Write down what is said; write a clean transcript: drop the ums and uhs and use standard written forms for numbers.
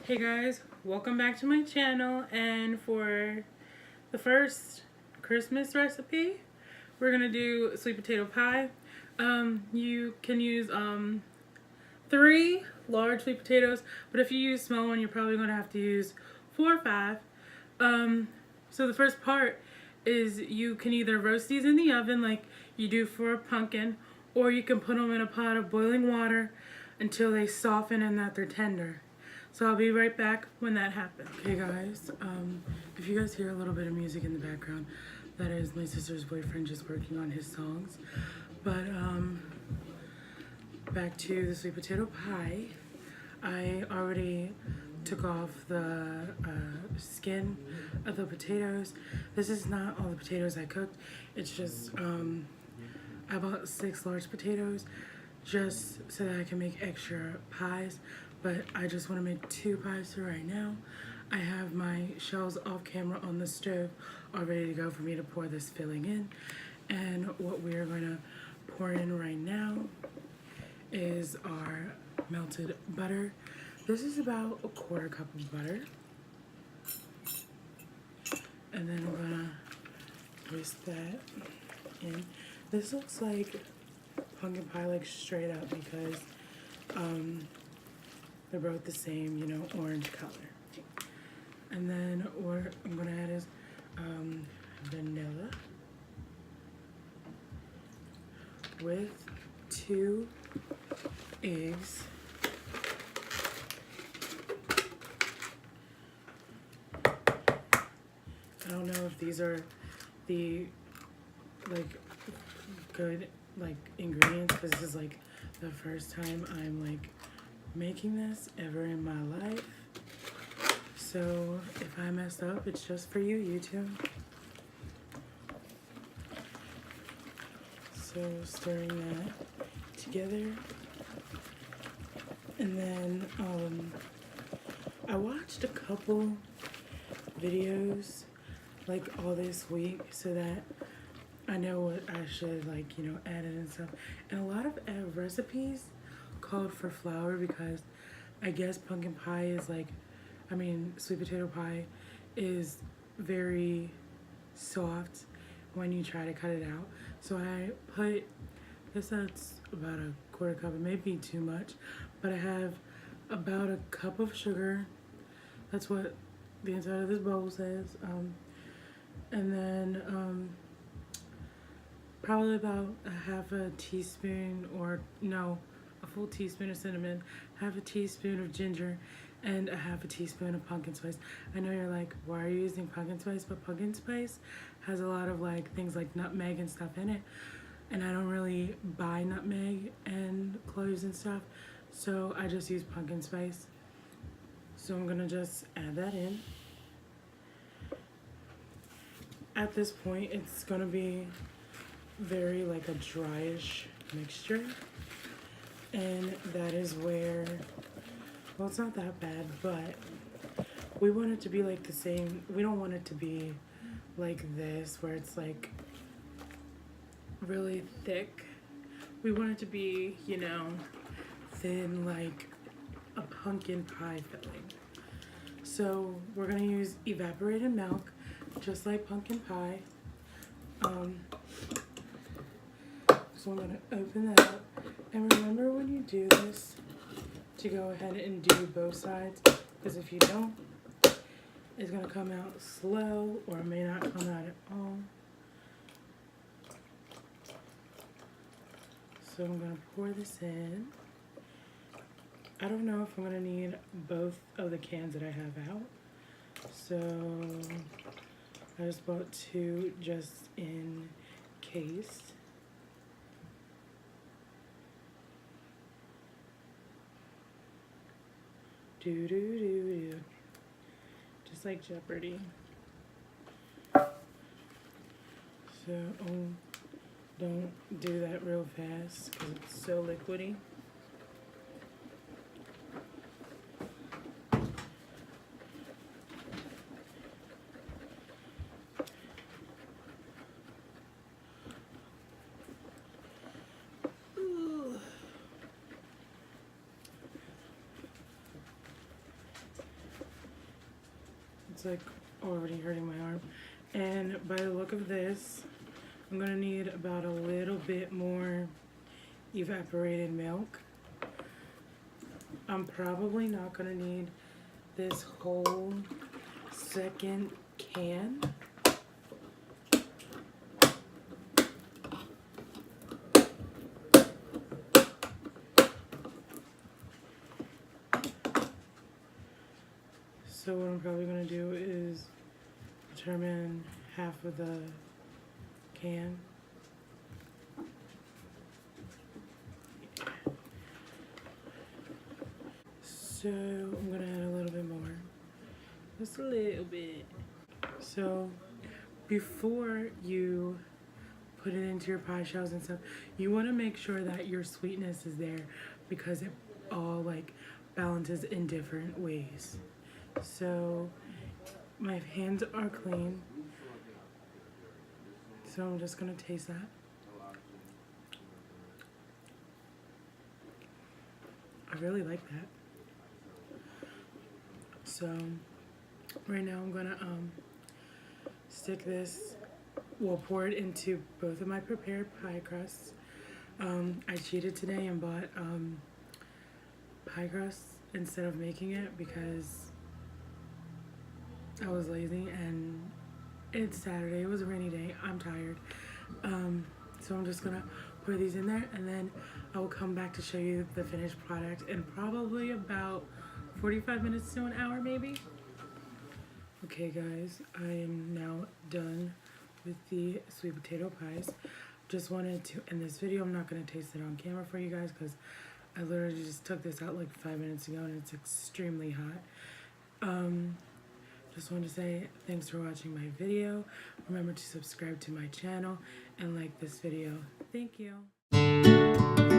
Hey guys, welcome back to my channel, and for the first Christmas recipe we're gonna do sweet potato pie. You can use 3 large sweet potatoes, but if you use small one you're probably gonna have to use 4 or 5. So the first part is you can either roast these in the oven like you do for a pumpkin, or you can put them in a pot of boiling water until they soften and that they're tender. So I'll be right back when that happens. Okay guys, if you guys hear a little bit of music in the background, that is my sister's boyfriend just working on his songs. But back to the sweet potato pie. I already took off the skin of the potatoes. This is not all the potatoes I cooked. It's just, I bought 6 large potatoes just so that I can make extra pies. But I just want to make 2 pies for right now. I have my shells off camera on the stove all ready to go for me to pour this filling in. And what we're going to pour in right now is our melted butter. This is about a 1/4 cup of butter. And then we're going to whisk that in. This looks like pumpkin pie, like straight up, because they're both the same, you know, orange color. And then what I'm gonna add is vanilla with 2 eggs. I don't know if these are the good ingredients, because this is like the first time I'm like making this ever in my life. So if I mess up, it's just for you, YouTube. So stirring that together. And then I watched a couple videos like all this week so that I know what I should add in and stuff. And a lot of recipes called for flour, because I guess pumpkin pie is sweet potato pie is very soft when you try to cut it out. So I put this, that's about a 1/4 cup. It may be too much, but I have about a cup of sugar. That's what the inside of this bowl says. And then probably about a 1/2 teaspoon, or no, a full teaspoon of cinnamon, 1/2 teaspoon of ginger, and a 1/2 teaspoon of pumpkin spice. I know you're like, why are you using pumpkin spice? But pumpkin spice has a lot of things like nutmeg and stuff in it, and I don't really buy nutmeg and cloves and stuff, so I just use pumpkin spice. So I'm gonna just add that in. At this point, it's gonna be very a dryish mixture, and that is where, well, it's not that bad, but we want it to be the same. We don't want it to be like this where it's really thick. We want it to be, you know, thin, like a pumpkin pie filling. So we're gonna use evaporated milk, just like pumpkin pie. So I'm gonna open that up, and remember when you do this to go ahead and do both sides, because if you don't, it's gonna come out slow, or it may not come out at all. So I'm gonna pour this in. I don't know if I'm gonna need both of the cans that I have out, so I just bought 2 just in case. Do do do do, just like Jeopardy. So don't do that real fast because it's so liquidy. it's like already hurting my arm. And by the look of this, I'm gonna need about a little bit more evaporated milk. I'm probably not gonna need this whole second can. So what I'm probably gonna do is determine half of the can. So I'm gonna add a little bit more, just a little bit. So before you put it into your pie shells and stuff, you want to make sure that your sweetness is there, because it all like balances in different ways. So my hands are clean, so I'm just gonna taste that. I really like that. So right now I'm gonna stick this, well, pour it into both of my prepared pie crusts. I cheated today and bought pie crusts instead of making it because I was lazy, and it's Saturday, it was a rainy day, I'm tired. So I'm just gonna pour these in there, and then I will come back to show you the finished product in probably about 45 minutes to an hour maybe. Okay guys, I am now done with the sweet potato pies. Just wanted to end this video. I'm not gonna taste it on camera for you guys because I literally just took this out like 5 minutes ago and it's extremely hot. Just wanted to say thanks for watching my video. Remember to subscribe to my channel and like this video. Thank you.